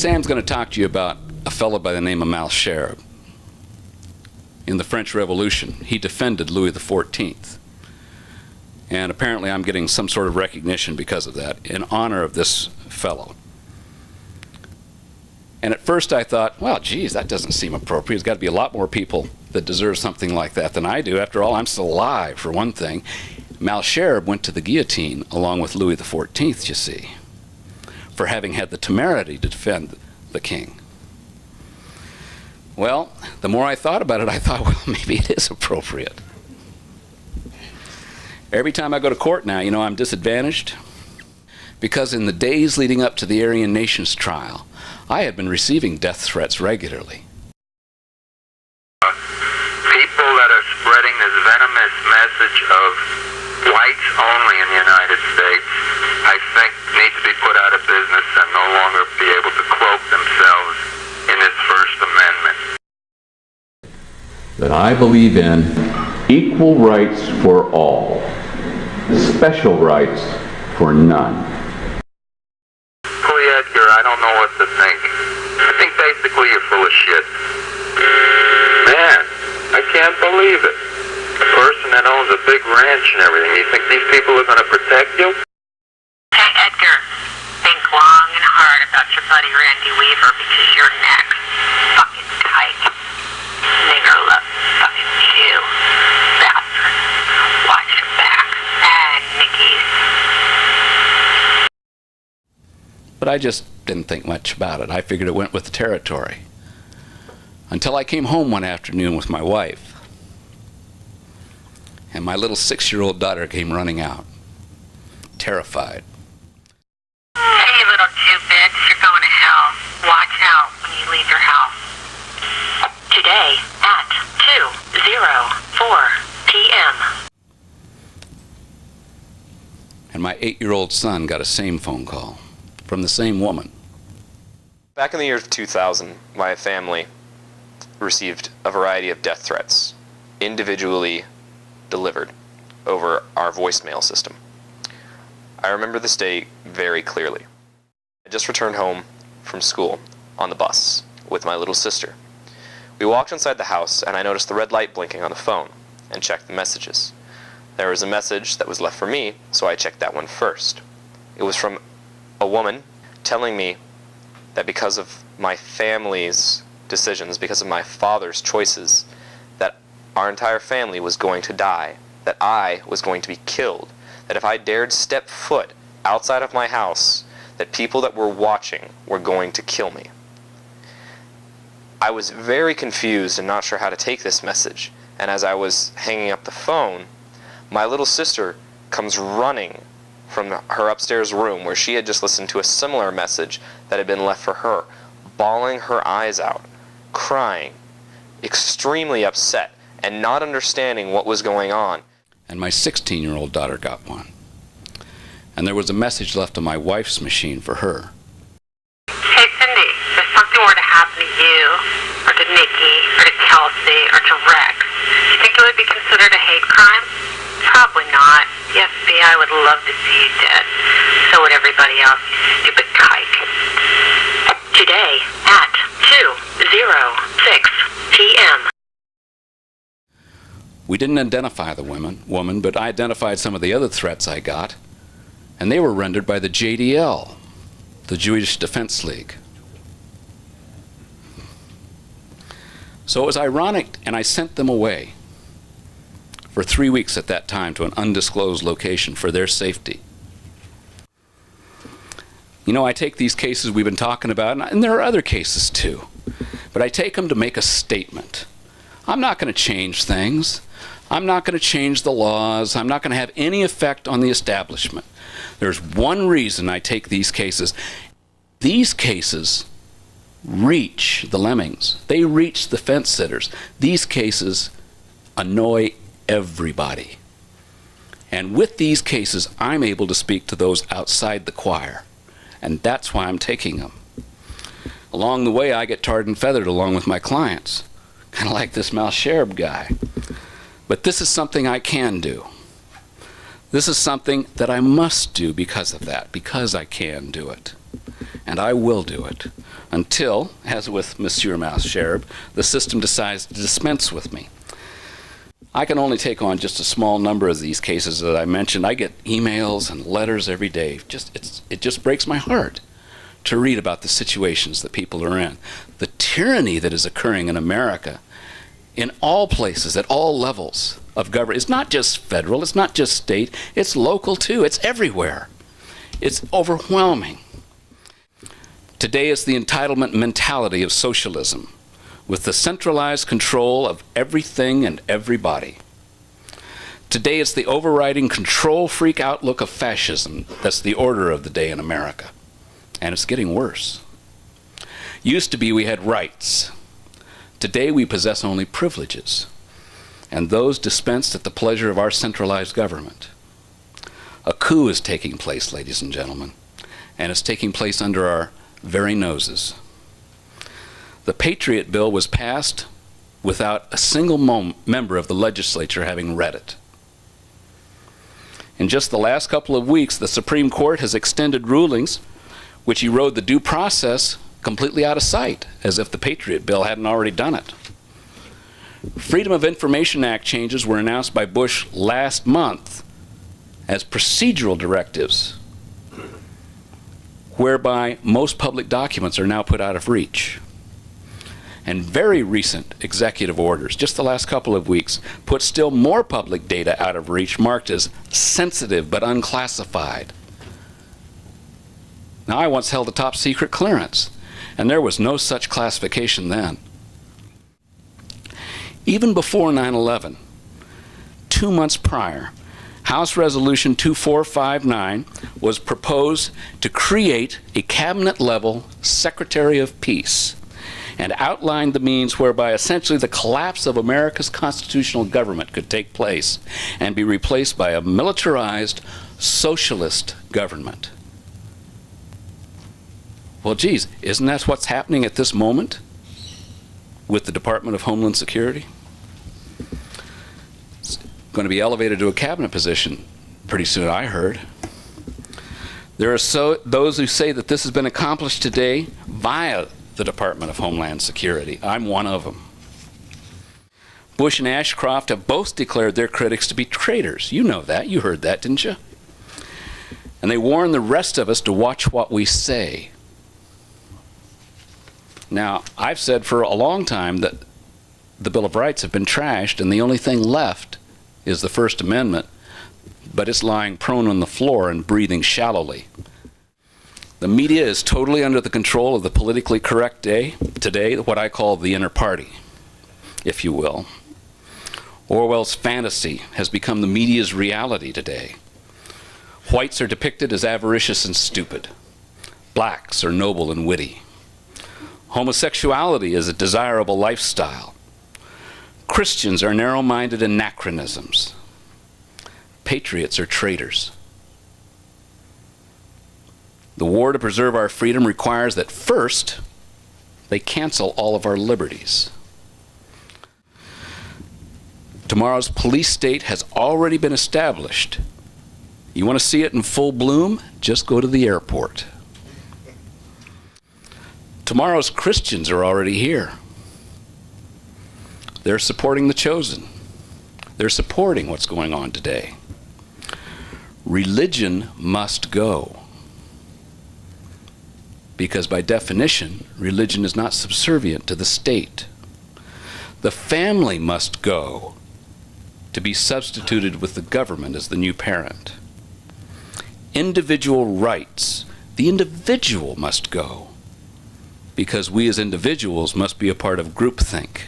Sam's going to talk to you about a fellow by the name of Malesherbes. In the French Revolution, he defended Louis XIV. And apparently I'm getting some sort of recognition because of that, in honor of this fellow. And at first I thought, well, geez, that doesn't seem appropriate. There's got to be a lot more people that deserve something like that than I do. After all, I'm still alive, for one thing. Malesherbes went to the guillotine along with Louis XIV, you see, for having had the temerity to defend the king. Well, the more I thought about it, I thought, well, maybe it is appropriate. Every time I go to court now, you know, I'm disadvantaged because in the days leading up to the Aryan Nations trial, I had been receiving death threats regularly. People that are spreading this venomous message of whites only in the United States, I think need to be put out of business and no longer be able to cloak themselves in this First Amendment. That I believe in equal rights for all, special rights for none. Edgar, I don't know what to think. I think basically you're full of shit. Man, I can't believe it. A person that owns a big ranch and everything, you think these people are going to protect you? Hey, Edgar, think long and hard about your buddy Randy Weaver because your neck's fucking tight. Nigger love fucking you. Bastard. Watch your back. And Nikki's. But I just didn't think much about it. I figured it went with the territory. Until I came home one afternoon with my wife, and my little 6-year-old daughter came running out, terrified. Hey, you little Jew bitch, you're going to hell. Watch out when you leave your house. Today at 2:04 p.m. And my 8-year-old son got a same phone call from the same woman. Back in the year 2000, my family received a variety of death threats, individually delivered over our voicemail system. I remember this day very clearly. I just returned home from school on the bus with my little sister. We walked inside the house and I noticed the red light blinking on the phone and checked the messages. There was a message that was left for me, so I checked that one first. It was from a woman telling me that because of my family's decisions, because of my father's choices, that our entire family was going to die, that I was going to be killed, that if I dared step foot outside of my house, that people that were watching were going to kill me. I was very confused and not sure how to take this message, and as I was hanging up the phone, my little sister comes running from her upstairs room where she had just listened to a similar message that had been left for her, bawling her eyes out, crying, extremely upset, and not understanding what was going on. And my 16-year-old daughter got one. And there was a message left on my wife's machine for her. Hey, Cindy, if something were to happen to you, or to Nikki, or to Kelsey, or to Rex, do you think it would be considered a hate crime? Probably not. The FBI would love to see you dead. So would everybody else, you stupid kike. Today at 2:06 p.m. We didn't identify the woman, but I identified some of the other threats I got, and they were rendered by the JDL, the Jewish Defense League. So it was ironic, and I sent them away for 3 weeks at that time to an undisclosed location for their safety. You know, I take these cases we've been talking about, and there are other cases too, but I take them to make a statement. I'm not going to change things. I'm not going to change the laws. I'm not going to have any effect on the establishment. There's one reason I take these cases. These cases reach the lemmings. They reach the fence sitters. These cases annoy everybody. And with these cases, I'm able to speak to those outside the choir. And that's why I'm taking them. Along the way, I get tarred and feathered along with my clients. Kind of like this Malesherbes guy. But this is something I can do. This is something that I must do because of that, because I can do it. and I will do it, until, as with Monsieur Malesherbes, the system decides to dispense with me. I can only take on just a small number of these cases that I mentioned. I get emails and letters every day. It just breaks my heart to read about the situations that people are in. The tyranny that is occurring in America, in all places, at all levels of government. It's not just federal, it's not just state, it's local too, it's everywhere. It's overwhelming. Today is the entitlement mentality of socialism, with the centralized control of everything and everybody. Today it's the overriding control freak outlook of fascism that's the order of the day in America. And it's getting worse. Used to be we had rights. Today we possess only privileges, and those dispensed at the pleasure of our centralized government. A coup is taking place, ladies and gentlemen, and it's taking place under our very noses. The Patriot Bill was passed without a single member of the legislature having read it. In just the last couple of weeks, the Supreme Court has extended rulings which erode the due process completely out of sight, as if the Patriot Bill hadn't already done it. Freedom of Information Act changes were announced by Bush last month as procedural directives, whereby most public documents are now put out of reach. And very recent executive orders, just the last couple of weeks, put still more public data out of reach, marked as sensitive but unclassified. Now, I once held a top secret clearance, and there was no such classification then. Even before 9/11, 2 months prior, House Resolution 2459 was proposed to create a cabinet-level Secretary of Peace and outlined the means whereby essentially the collapse of America's constitutional government could take place and be replaced by a militarized socialist government. Well, geez, isn't that what's happening at this moment with the Department of Homeland Security? It's going to be elevated to a cabinet position pretty soon, I heard. There are those who say that this has been accomplished today via the Department of Homeland Security. I'm one of them. Bush and Ashcroft have both declared their critics to be traitors. You know that. You heard that, didn't you? And they warn the rest of us to watch what we say. Now, I've said for a long time that the Bill of Rights have been trashed, and the only thing left is the First Amendment, but it's lying prone on the floor and breathing shallowly. The media is totally under the control of the politically correct today, what I call the inner party, if you will. Orwell's fantasy has become the media's reality today. Whites are depicted as avaricious and stupid. Blacks are noble and witty. Homosexuality is a desirable lifestyle. Christians are narrow-minded anachronisms. Patriots are traitors. The war to preserve our freedom requires that first, they cancel all of our liberties. Tomorrow's police state has already been established. You want to see it in full bloom? Just go to the airport. Tomorrow's Christians are already here. They're supporting the chosen. They're supporting what's going on today. Religion must go. Because by definition, religion is not subservient to the state. The family must go to be substituted with the government as the new parent. Individual rights, the individual must go, because we as individuals must be a part of groupthink.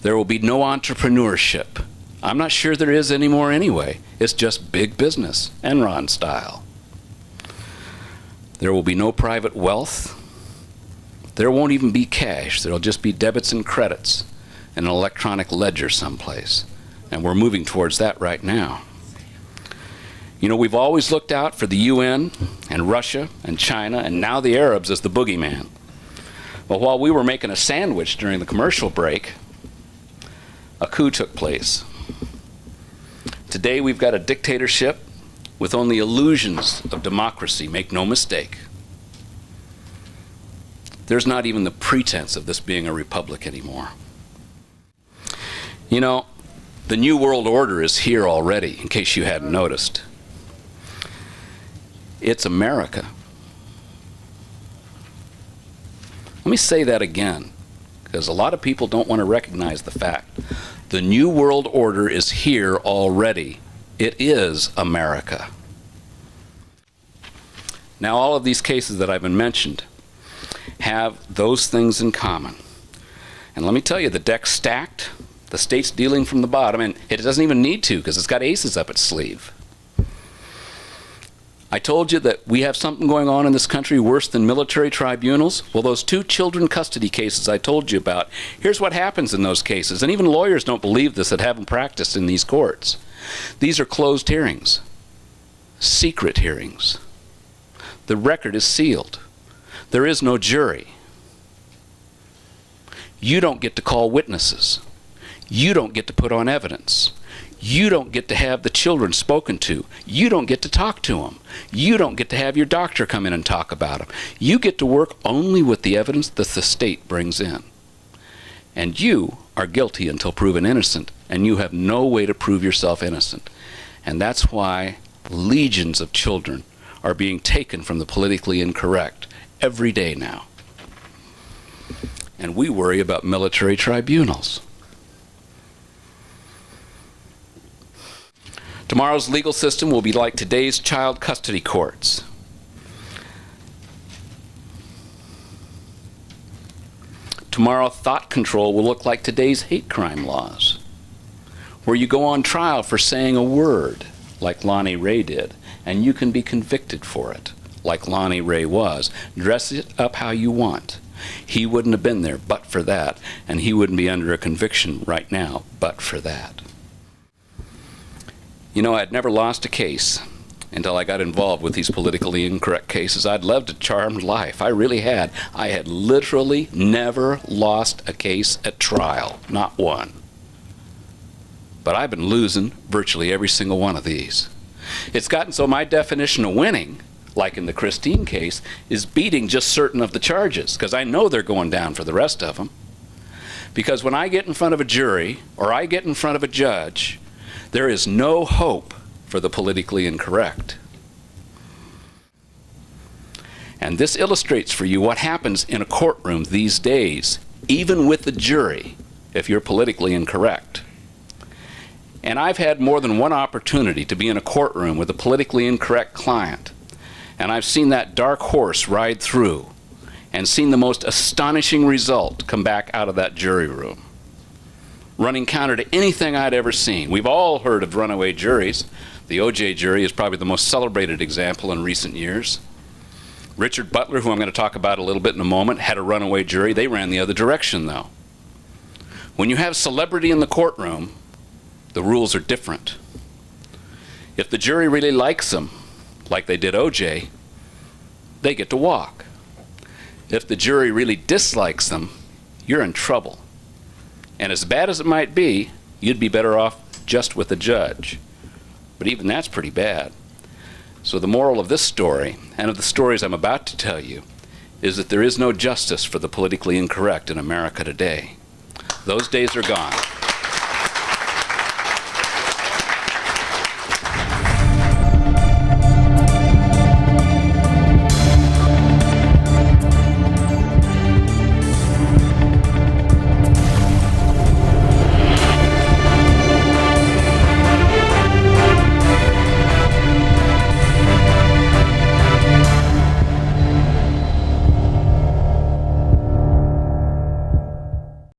There will be no entrepreneurship. I'm not sure there is anymore anyway. It's just big business, Enron style. There will be no private wealth. There won't even be cash. There'll just be debits and credits and an electronic ledger someplace. And we're moving towards that right now. You know, we've always looked out for the UN and Russia and China and now the Arabs as the boogeyman. But while we were making a sandwich during the commercial break, a coup took place. Today we've got a dictatorship with only illusions of democracy, make no mistake. there's not even the pretense of this being a republic anymore. You know, the New World Order is here already, in case you hadn't noticed. It's America. Let me say that again, because a lot of people don't want to recognize the fact. The New World Order is here already. It is America. Now, all of these cases that I've been mentioned have those things in common. And let me tell you, the deck's stacked. The state's dealing from the bottom, and it doesn't even need to, because it's got aces up its sleeve. I told you that we have something going on in this country worse than military tribunals. Well, those 2 children custody cases I told you about, here's what happens in those cases. And even lawyers don't believe this that haven't practiced in these courts. These are closed hearings, secret hearings. The record is sealed. There is no jury. You don't get to call witnesses. You don't get to put on evidence. You don't get to have the children spoken to. You don't get to talk to them. You don't get to have your doctor come in and talk about them. You get to work only with the evidence that the state brings in. And you are guilty until proven innocent, and you have no way to prove yourself innocent. And that's why legions of children are being taken from the politically incorrect every day now. And we worry about military tribunals. Tomorrow's legal system will be like today's child custody courts. Tomorrow, thought control will look like today's hate crime laws, where you go on trial for saying a word, like Lonnie Ray did, and you can be convicted for it, like Lonnie Ray was. Dress it up how you want. He wouldn't have been there but for that, and he wouldn't be under a conviction right now but for that. You know, I'd never lost a case until I got involved with these politically incorrect cases. I'd lived a charmed life. I really had. I had literally never lost a case at trial, not one. But I've been losing virtually every single one of these. It's gotten so my definition of winning, like in the Christine case, is beating just certain of the charges, because I know they're going down for the rest of them. Because when I get in front of a jury, or I get in front of a judge, there is no hope for the politically incorrect. And this illustrates for you what happens in a courtroom these days, even with the jury, if you're politically incorrect. And I've had more than one opportunity to be in a courtroom with a politically incorrect client, and I've seen that dark horse ride through and seen the most astonishing result come back out of that jury room, running counter to anything I'd ever seen. We've all heard of runaway juries. The O.J. jury is probably the most celebrated example in recent years. Richard Butler, who I'm going to talk about a little bit in a moment, had a runaway jury. They ran the other direction, though. When you have celebrity in the courtroom, the rules are different. If the jury really likes them, like they did O.J., they get to walk. If the jury really dislikes them, you're in trouble. And as bad as it might be, you'd be better off just with the judge. But even that's pretty bad. So the moral of this story, and of the stories I'm about to tell you, is that there is no justice for the politically incorrect in America today. Those days are gone.